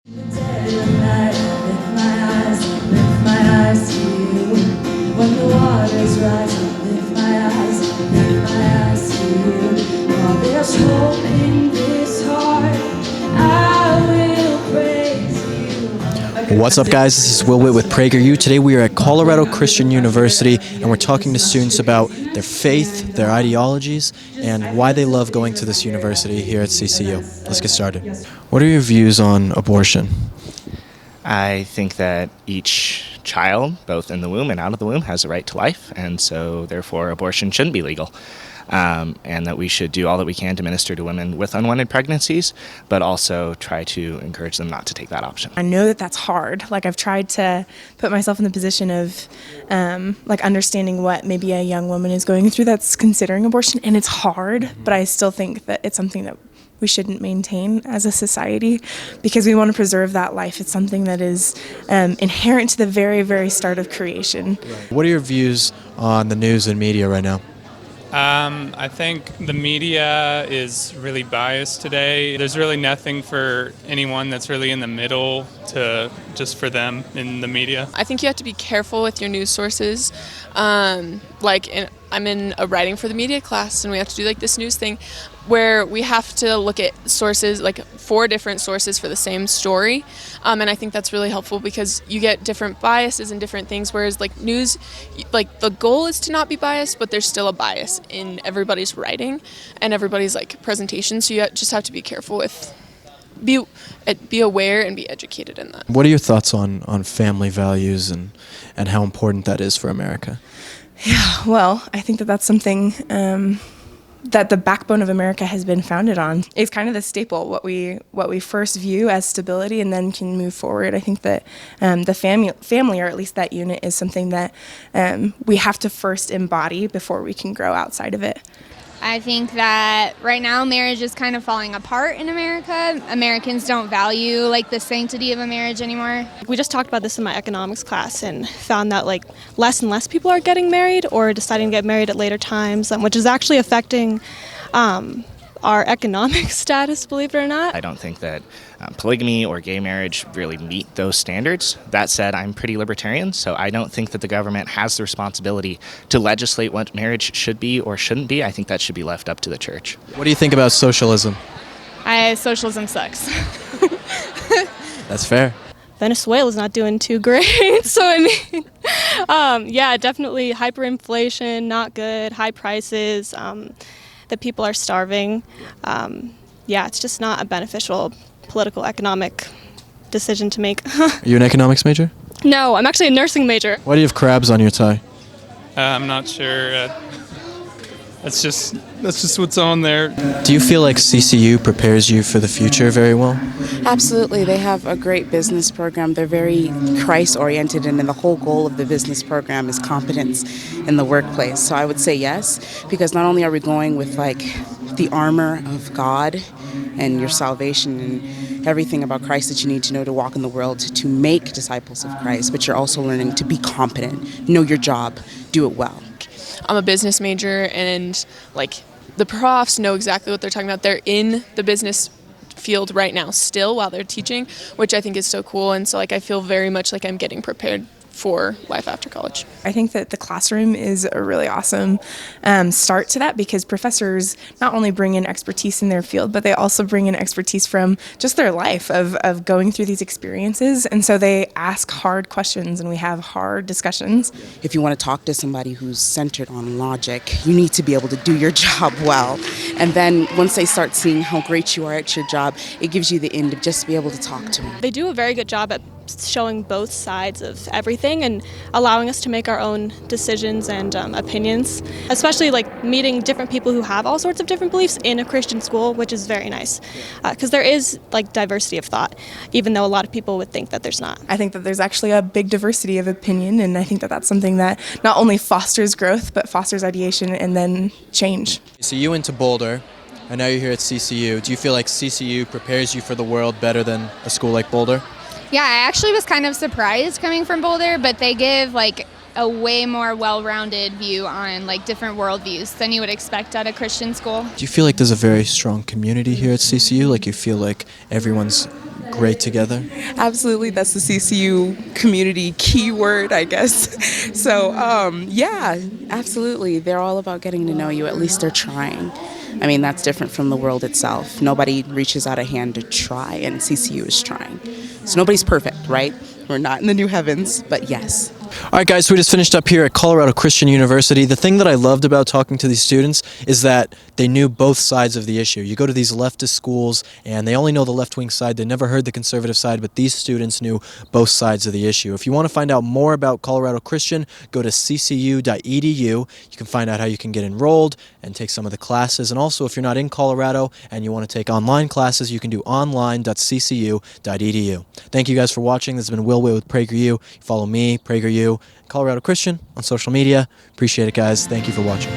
Day and night, lift my eyes to you. When the waters rise, lift my eyes to you. While there's hope in this heart, I will praise you. What's up, guys? This is Witt with PragerU. Today we are at Colorado Christian University and we're talking to students about their faith, their ideologies, and why they love going to this university here at CCU. Let's get started. What are your views on abortion? I think that each child, both in the womb and out of the womb, has a right to life, and so therefore abortion shouldn't be legal. And that we should do all that we can to minister to women with unwanted pregnancies, but also try to encourage them not to take that option. I know that that's hard. Like, I've tried to put myself in the position of understanding what maybe a young woman is going through that's considering abortion, and it's hard, but I still think that it's something that we shouldn't maintain as a society because we want to preserve that life. It's something that is inherent to the very, very start of creation. What are your views on the news and media right now? I think the media is really biased today. There's really nothing for anyone that's really in the middle to just for them in the media. I think you have to be careful with your news sources. I'm in a writing for the media class, and we have to do like this news thing where we have to look at sources, like 4 different sources for the same story. And I think that's really helpful because you get different biases and different things, whereas like news, like the goal is to not be biased, but there's still a bias in everybody's writing and everybody's like presentation. So you just have to be careful with, be aware and be educated in that. What are your thoughts on family values and how important that is for America? Yeah, well, I think that that's something that the backbone of America has been founded on. It's kind of the staple, what we first view as stability and then can move forward. I think that the family, or at least that unit, is something that we have to first embody before we can grow outside of it. I think that right now marriage is kind of falling apart in America. Americans don't value like the sanctity of a marriage anymore. We just talked about this in my economics class and found that like less and less people are getting married or deciding to get married at later times, which is actually affecting our economic status, believe it or not. I don't think that polygamy or gay marriage really meet those standards. That said, I'm pretty libertarian, so I don't think that the government has the responsibility to legislate what marriage should be or shouldn't be. I think that should be left up to the church. What do you think about socialism? Socialism sucks. That's fair. Venezuela's not doing too great, so I mean, yeah, definitely hyperinflation, not good, high prices, that people are starving. Yeah, it's just not a beneficial political economic decision to make. Are you an economics major? No, I'm actually a nursing major. Why do you have crabs on your tie? I'm not sure. That's just what's on there. Do you feel like CCU prepares you for the future very well? Absolutely. They have a great business program. They're very Christ-oriented, and the whole goal of the business program is competence in the workplace. So I would say yes, because not only are we going with like the armor of God and your salvation and everything about Christ that you need to know to walk in the world to make disciples of Christ, but you're also learning to be competent, know your job, do it well. I'm a business major, and like the profs know exactly what they're talking about. They're in the business field right now still while they're teaching, which I think is so cool. And so like I feel very much like I'm getting prepared for life after college. I think that the classroom is a really awesome start to that because professors not only bring in expertise in their field, but they also bring in expertise from just their life of going through these experiences. And so they ask hard questions and we have hard discussions. If you want to talk to somebody who's centered on logic, you need to be able to do your job well. And then once they start seeing how great you are at your job, it gives you the end to just be able to talk to them. They do a very good job at showing both sides of everything and allowing us to make our own decisions and opinions, especially like meeting different people who have all sorts of different beliefs in a Christian school, which is very nice because there is like diversity of thought, even though a lot of people would think that there's not. I think that there's actually a big diversity of opinion, and I think that that's something that not only fosters growth but fosters ideation and then change. So you went to Boulder, and now you're here at CCU. Do you feel like CCU prepares you for the world better than a school like Boulder? Yeah, I actually was kind of surprised coming from Boulder, but they give like a way more well-rounded view on like different worldviews than you would expect at a Christian school. Do you feel like there's a very strong community here at CCU? Like you feel like everyone's great together? Absolutely, that's the CCU community keyword, I guess. So, yeah, absolutely. They're all about getting to know you. At least they're trying. I mean, that's different from the world itself. Nobody reaches out a hand to try, and CCU is trying. So nobody's perfect, right? We're not in the new heavens, but yes. All right, guys, so we just finished up here at Colorado Christian University. The thing that I loved about talking to these students is that they knew both sides of the issue. You go to these leftist schools, and they only know the left-wing side. They never heard the conservative side, but these students knew both sides of the issue. If you want to find out more about Colorado Christian, go to ccu.edu. You can find out how you can get enrolled and take some of the classes. And also, if you're not in Colorado and you want to take online classes, you can do online.ccu.edu. Thank you guys for watching. This has been Will Witt with PragerU. Follow me, PragerU, Colorado Christian on social media. Appreciate it, guys. Thank you for watching.